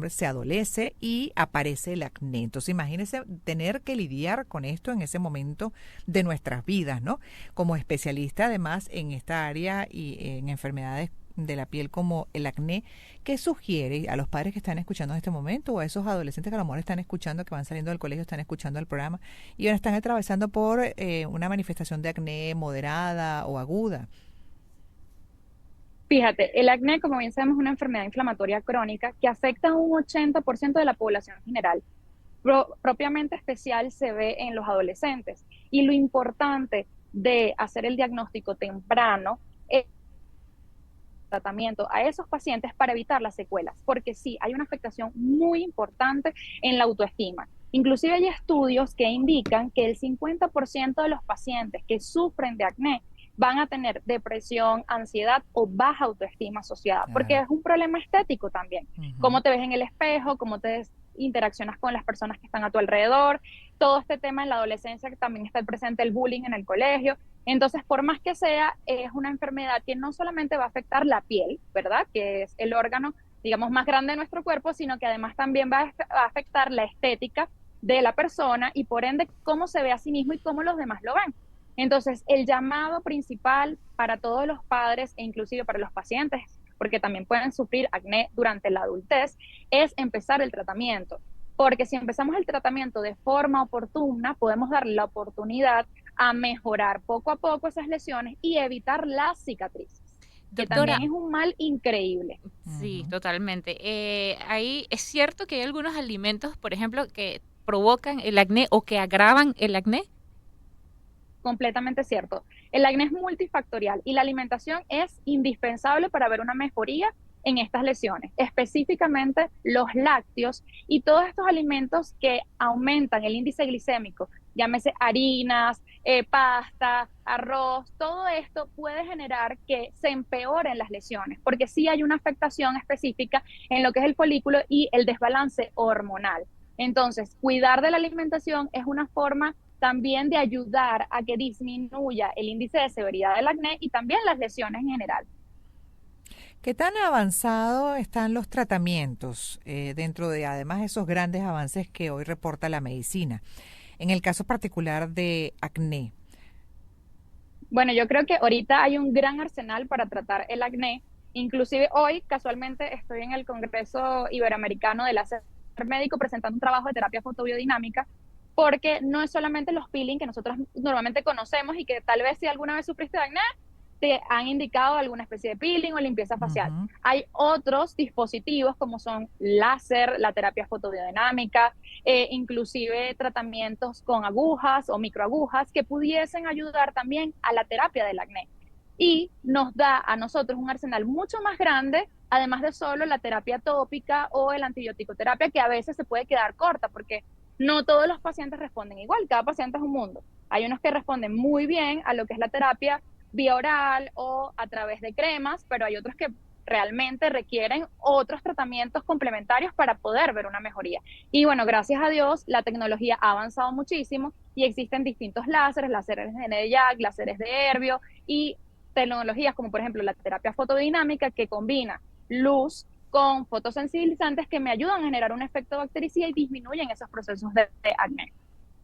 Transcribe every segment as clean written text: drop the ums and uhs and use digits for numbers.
se adolece y aparece el acné. Entonces, imagínense tener que lidiar con esto en ese momento de nuestras vidas, ¿no? Como especialista, además, en esta área y en enfermedades de la piel como el acné, ¿qué sugiere a los padres que están escuchando en este momento o a esos adolescentes que a lo mejor están escuchando, que van saliendo del colegio, están escuchando el programa y ahora están atravesando por una manifestación de acné moderada o aguda? Fíjate, el acné, como bien sabemos, es una enfermedad inflamatoria crónica que afecta a un 80% de la población general. Propiamente especial se ve en los adolescentes. Y lo importante de hacer el diagnóstico temprano es tratamiento a esos pacientes para evitar las secuelas, porque sí, hay una afectación muy importante en la autoestima. Inclusive hay estudios que indican que el 50% de los pacientes que sufren de acné van a tener depresión, ansiedad o baja autoestima asociada, porque Claro. es un problema estético también. Ujú. Cómo te ves en el espejo, cómo te interaccionas con las personas que están a tu alrededor, todo este tema en la adolescencia que también está presente el bullying en el colegio. Entonces, por más que sea, es una enfermedad que no solamente va a afectar la piel, ¿verdad? Que es el órgano, digamos, más grande de nuestro cuerpo, sino que además también va a afectar la estética de la persona y por ende cómo se ve a sí mismo y cómo los demás lo ven. Entonces, el llamado principal para todos los padres e inclusive para los pacientes, porque también pueden sufrir acné durante la adultez, es empezar el tratamiento. Porque si empezamos el tratamiento de forma oportuna, podemos darle la oportunidad a mejorar poco a poco esas lesiones y evitar las cicatrices, que Doctora, también es un mal increíble. sí, Ujú. totalmente. Ahí es cierto que hay algunos alimentos, por ejemplo, que provocan el acné o que agravan el acné. Completamente cierto. El acné es multifactorial y la alimentación es indispensable para ver una mejoría en estas lesiones, específicamente los lácteos y todos estos alimentos que aumentan el índice glicémico, llámese harinas, pasta, arroz, todo esto puede generar que se empeoren las lesiones, porque sí hay una afectación específica en lo que es el folículo y el desbalance hormonal. Entonces, cuidar de la alimentación es una forma también de ayudar a que disminuya el índice de severidad del acné y también las lesiones en general. ¿Qué tan avanzado están los tratamientos dentro de además esos grandes avances que hoy reporta la medicina? En el caso particular de acné. Bueno, yo creo que ahorita hay un gran arsenal para tratar el acné. Inclusive hoy, casualmente, estoy en el Congreso Iberoamericano del Láser Médico presentando un trabajo de terapia fotobiodinámica, porque no es solamente los peeling que nosotros normalmente conocemos y que tal vez si alguna vez sufriste de acné, te han indicado alguna especie de peeling o limpieza facial. Ujú. Hay otros dispositivos como son láser, la terapia fotobiodinámica, inclusive tratamientos con agujas o microagujas que pudiesen ayudar también a la terapia del acné. Y nos da a nosotros un arsenal mucho más grande, además de solo la terapia tópica o el antibiótico terapia, que a veces se puede quedar corta porque no todos los pacientes responden igual, cada paciente es un mundo. Hay unos que responden muy bien a lo que es la terapia vía oral o a través de cremas, pero hay otros que realmente requieren otros tratamientos complementarios para poder ver una mejoría. Y bueno, gracias a Dios, la tecnología ha avanzado muchísimo y existen distintos láseres, láseres de NDJAK, láseres de Herbio y tecnologías como por ejemplo la terapia fotodinámica que combina luz con fotosensibilizantes que me ayudan a generar un efecto bactericida y disminuyen esos procesos de acné.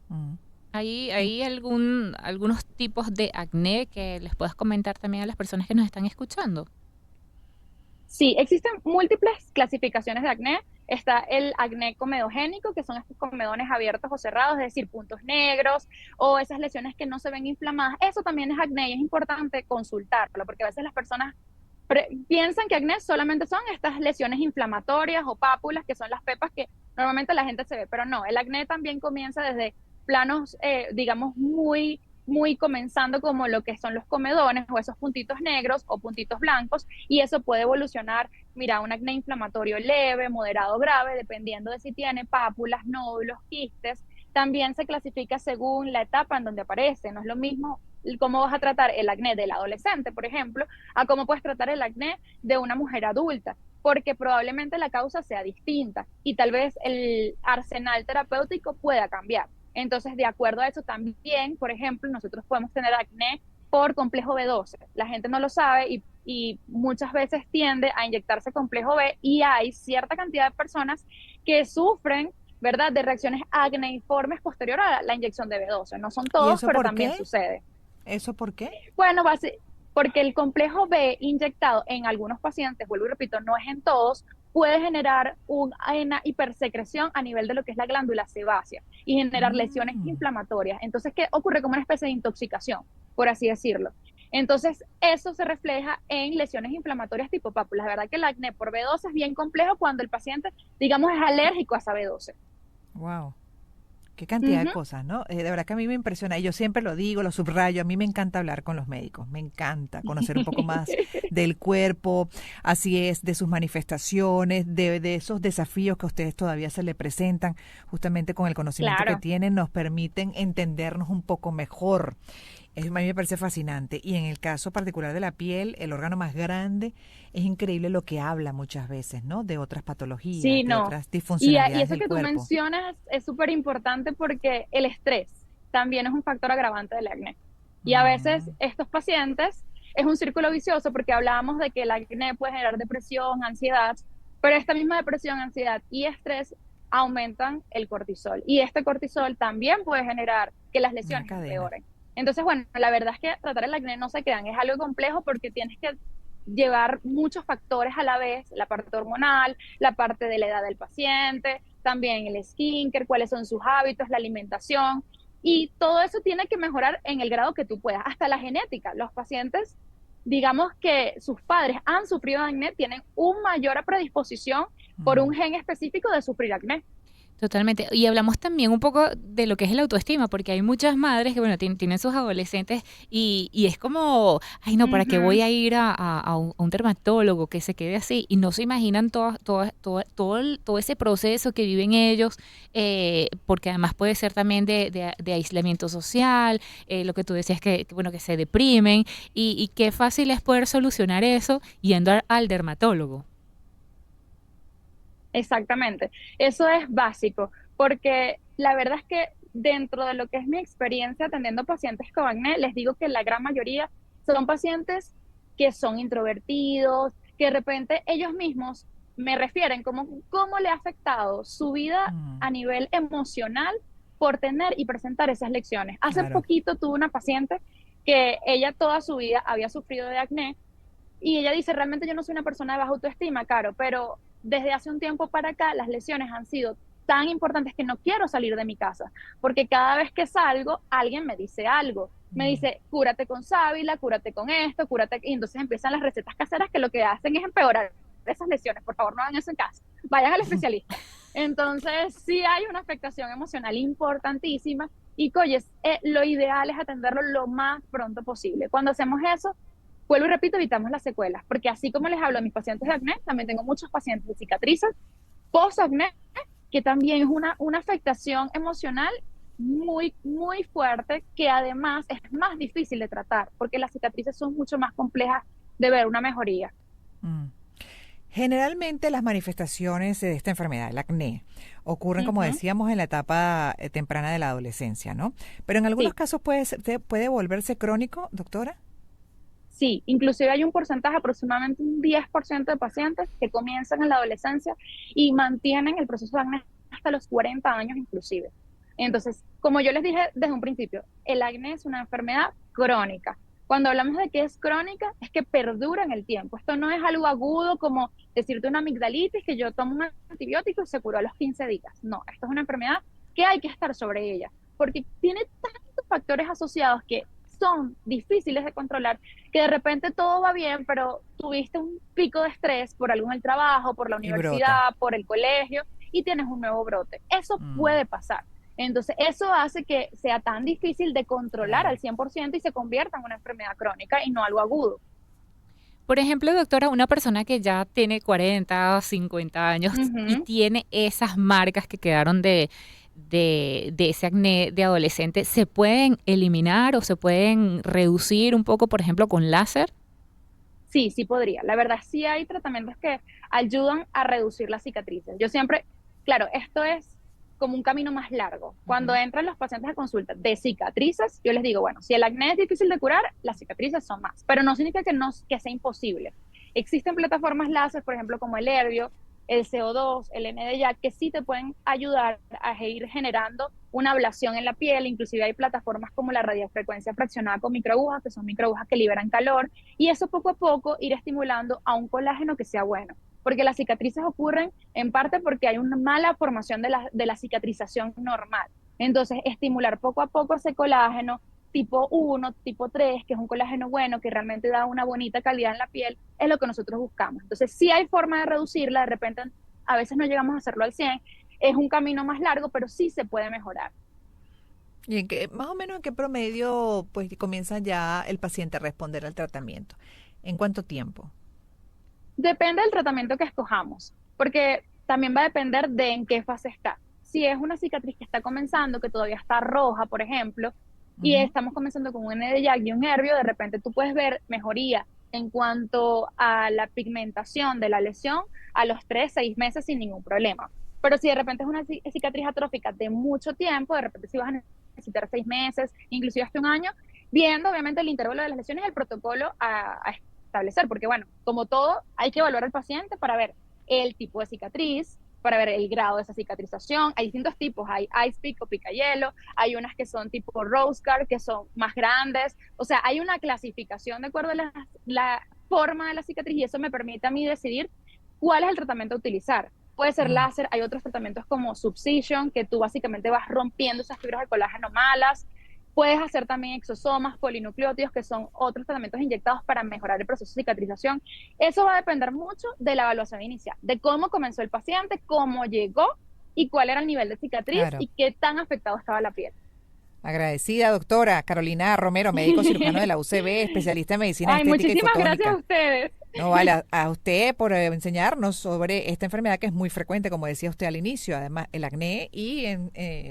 Mm. En- ¿Hay algunos tipos de acné que les puedas comentar también a las personas que nos están escuchando? Sí, existen múltiples clasificaciones de acné. Está el acné comedogénico, que son estos comedones abiertos o cerrados, es decir, puntos negros o esas lesiones que no se ven inflamadas. Eso también es acné y es importante consultarlo porque a veces las personas piensan que acné solamente son estas lesiones inflamatorias o pápulas, que son las pepas que normalmente la gente se ve, pero no, el acné también comienza desde planos, digamos, muy comenzando como lo que son los comedones o esos puntitos negros o puntitos blancos, y eso puede evolucionar, mira, un acné inflamatorio leve, moderado, grave, dependiendo de si tiene pápulas, nódulos, quistes. También se clasifica según la etapa en donde aparece, no es lo mismo cómo vas a tratar el acné del adolescente, por ejemplo, a cómo puedes tratar el acné de una mujer adulta, porque probablemente la causa sea distinta y tal vez el arsenal terapéutico pueda cambiar. Entonces, de acuerdo a eso también, por ejemplo, nosotros podemos tener acné por complejo B12. La gente no lo sabe y y muchas veces tiende a inyectarse complejo B y hay cierta cantidad de personas que sufren, ¿verdad?, de reacciones acneiformes posterior a la inyección de B12. No son ¿Y todos, eso pero por también qué? sucede. ¿Eso por qué? Bueno, porque el complejo B inyectado en algunos pacientes, vuelvo y repito, no es en todos, puede generar una hipersecreción a nivel de lo que es la glándula sebácea y generar lesiones Mm, inflamatorias. Entonces, ¿qué ocurre? Como una especie de intoxicación, por así decirlo. Entonces, eso se refleja en lesiones inflamatorias tipo pápulas. La verdad que el acné por B12 es bien complejo cuando el paciente, digamos, es alérgico a esa B12. wow. Qué cantidad de Ujú. cosas, ¿no? De verdad que a mí me impresiona, y yo siempre lo digo, lo subrayo, a mí me encanta hablar con los médicos, me encanta conocer un poco más del cuerpo, así es, de sus manifestaciones, de esos desafíos que a ustedes todavía se le presentan, justamente con el conocimiento que Claro. tienen, nos permiten entendernos un poco mejor. A mí me parece fascinante. Y en el caso particular de la piel, el órgano más grande, es increíble lo que habla muchas veces, ¿no? De otras patologías, Sí, de no. otras Y disfuncionalidades eso del que tú cuerpo. mencionas es súper importante porque el estrés también es un factor agravante del acné. Y a veces Mm, estos pacientes es un círculo vicioso porque hablábamos de que el acné puede generar depresión, ansiedad, pero esta misma depresión, ansiedad y estrés aumentan el cortisol. Y este cortisol también puede generar que las una lesiones cadena. empeoren. Entonces, bueno, la verdad es que tratar el acné no se quedan, es algo complejo porque tienes que llevar muchos factores a la vez, la parte hormonal, la parte de la edad del paciente, también el skincare, cuáles son sus hábitos, la alimentación, y todo eso tiene que mejorar en el grado que tú puedas, hasta la genética. Los pacientes, digamos que sus padres han sufrido acné, tienen una mayor predisposición por un Mm. gen específico de sufrir acné. Totalmente. Y hablamos también un poco de lo que es el autoestima, porque hay muchas madres que, bueno, tienen sus adolescentes y es como, ay, no, ¿para qué voy Ujú. a ir a un dermatólogo que se quede así? Y no se imaginan todo ese proceso que viven ellos, porque además puede ser también de aislamiento social, lo que tú decías bueno, que se deprimen, y qué fácil es poder solucionar eso yendo al dermatólogo. Exactamente. Eso es básico, porque la verdad es que dentro de lo que es mi experiencia atendiendo pacientes con acné, les digo que la gran mayoría son pacientes que son introvertidos, que de repente ellos mismos me refieren como cómo le ha afectado su vida Mm, a nivel emocional por tener y presentar esas lecciones. Hace claro. poquito tuve una paciente que ella toda su vida había sufrido de acné y ella dice, realmente yo no soy una persona de baja autoestima, Caro, pero desde hace un tiempo para acá las lesiones han sido tan importantes que no quiero salir de mi casa, porque cada vez que salgo, alguien me dice algo. Me Mm. dice, cúrate con sábila, cúrate con esto, cúrate. Y entonces empiezan las recetas caseras que lo que hacen es empeorar esas lesiones. Por favor, no hagan eso en casa. Vayan al especialista. Entonces, sí hay una afectación emocional importantísima y, oye, lo ideal es atenderlo lo más pronto posible. Cuando hacemos eso, vuelvo y repito, evitamos las secuelas, porque así como les hablo a mis pacientes de acné, también tengo muchos pacientes de cicatrices post-acné, que también es una afectación emocional muy, muy fuerte, que además es más difícil de tratar, porque las cicatrices son mucho más complejas de ver una mejoría. Mm. Generalmente las manifestaciones de esta enfermedad, el acné, ocurren, como Ujú. decíamos, en la etapa temprana de la adolescencia, ¿no? Pero en algunos Sí, casos puede volverse crónico, doctora. sí, inclusive hay un porcentaje, aproximadamente un 10% de pacientes que comienzan en la adolescencia y mantienen el proceso de acné hasta los 40 años inclusive. Entonces, como yo les dije desde un principio, el acné es una enfermedad crónica. Cuando hablamos de que es crónica, es que perdura en el tiempo. Esto no es algo agudo como decirte una amigdalitis que yo tomo un antibiótico y se curó a los 15 días. No, esto es una enfermedad que hay que estar sobre ella, porque tiene tantos factores asociados que son difíciles de controlar, que de repente todo va bien, pero tuviste un pico de estrés por algún el trabajo, por la Y brota. universidad, por el colegio y tienes un nuevo brote. Eso Mm, puede pasar. Entonces, eso hace que sea tan difícil de controlar claro. al 100% y se convierta en una enfermedad crónica y no algo agudo. Por ejemplo, doctora, una persona que ya tiene 40, 50 años y Ujú. tiene esas marcas que quedaron de ese acné de adolescente, ¿se pueden eliminar o se pueden reducir un poco, por ejemplo, con láser? Sí, sí podría. La verdad, sí hay tratamientos que ayudan a reducir las cicatrices. Yo siempre, claro, esto es como un camino más largo. Cuando entran los pacientes a consulta de cicatrices, yo les digo, bueno, si el acné es difícil de curar, las cicatrices son más, pero no significa que sea imposible. Existen plataformas láser, por ejemplo, como el Herbio, el CO2, el NDYAC, que sí te pueden ayudar a ir generando una ablación en la piel. Inclusive hay plataformas como la radiofrecuencia fraccionada con microagujas, que son microagujas que liberan calor, y eso poco a poco ir estimulando a un colágeno que sea bueno. Porque las cicatrices ocurren en parte porque hay una mala formación de la cicatrización normal. Entonces, estimular poco a poco ese colágeno, tipo 1, tipo 3, que es un colágeno bueno, que realmente da una bonita calidad en la piel, es lo que nosotros buscamos. Entonces, sí hay forma de reducirla, de repente a veces no llegamos a hacerlo al 100, es un camino más largo, pero sí se puede mejorar. ¿Y más o menos en qué promedio pues comienza ya el paciente a responder al tratamiento? ¿En cuánto tiempo? Depende del tratamiento que escojamos, porque también va a depender de en qué fase está. Si es una cicatriz que está comenzando, que todavía está roja, por ejemplo, y estamos comenzando con un NDYAC y un Herbio, de repente tú puedes ver mejoría en cuanto a la pigmentación de la lesión a los 3, 6 meses sin ningún problema. Pero si de repente es una cicatriz atrófica de mucho tiempo, de repente si vas a necesitar 6 meses, inclusive hasta un año, viendo obviamente el intervalo de las lesiones y el protocolo a establecer, porque bueno, como todo, hay que evaluar al paciente para ver el tipo de cicatriz, para ver el grado de esa cicatrización. Hay distintos tipos, hay ice pick o picayelo, hay unas que son tipo rose scar, que son más grandes, o sea, hay una clasificación de acuerdo a la forma de la cicatriz, y eso me permite a mí decidir cuál es el tratamiento a utilizar. Puede ser láser, hay otros tratamientos como subcision, que tú básicamente vas rompiendo esas fibras de colágeno malas. Puedes hacer también exosomas, polinucleótidos, que son otros tratamientos inyectados para mejorar el proceso de cicatrización. Eso va a depender mucho de la evaluación inicial, de cómo comenzó el paciente, cómo llegó y cuál era el nivel de cicatriz, claro, y qué tan afectado estaba la piel. Agradecida, doctora Carolina Romero, médico cirujano de la UCB, especialista en medicina estética y muchísimas fotónica. Gracias a ustedes. No, vale, a usted por enseñarnos sobre esta enfermedad que es muy frecuente, como decía usted al inicio, además el acné y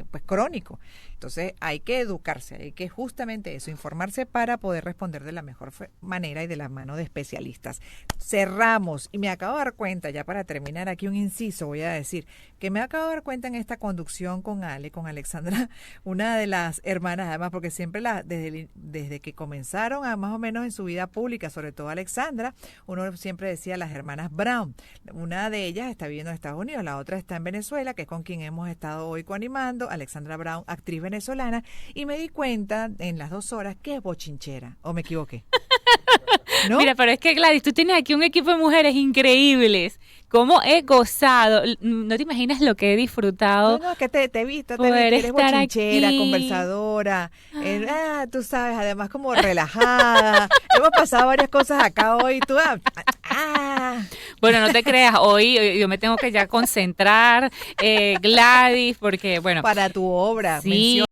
pues crónico. Entonces hay que educarse, hay que justamente eso, informarse para poder responder de la mejor manera y de la mano de especialistas. Cerramos y me acabo de dar cuenta, ya para terminar aquí un inciso, voy a decir, que me acabo de dar cuenta en esta conducción con Alexandra, una de las hermanas, además, porque siempre desde que comenzaron a más o menos en su vida pública, sobre todo Alexandra, uno siempre decía las hermanas Brown. Una de ellas está viviendo en Estados Unidos, la otra está en Venezuela, que es con quien hemos estado hoy coanimando, Alexandra Brown, actriz venezolana, y me di cuenta en las 2 horas que es bochinchera, ¿o me equivoqué? ¿No? Mira, pero es que Gladys, tú tienes aquí un equipo de mujeres increíbles. ¿Cómo he gozado? No te imaginas lo que he disfrutado. No, que te he visto, eres bochinchera, aquí, conversadora, tú sabes, además como relajada. Hemos pasado varias cosas acá hoy, tú. Bueno, no te creas, hoy yo me tengo que ya concentrar, Gladys, porque bueno. Para tu obra, sí.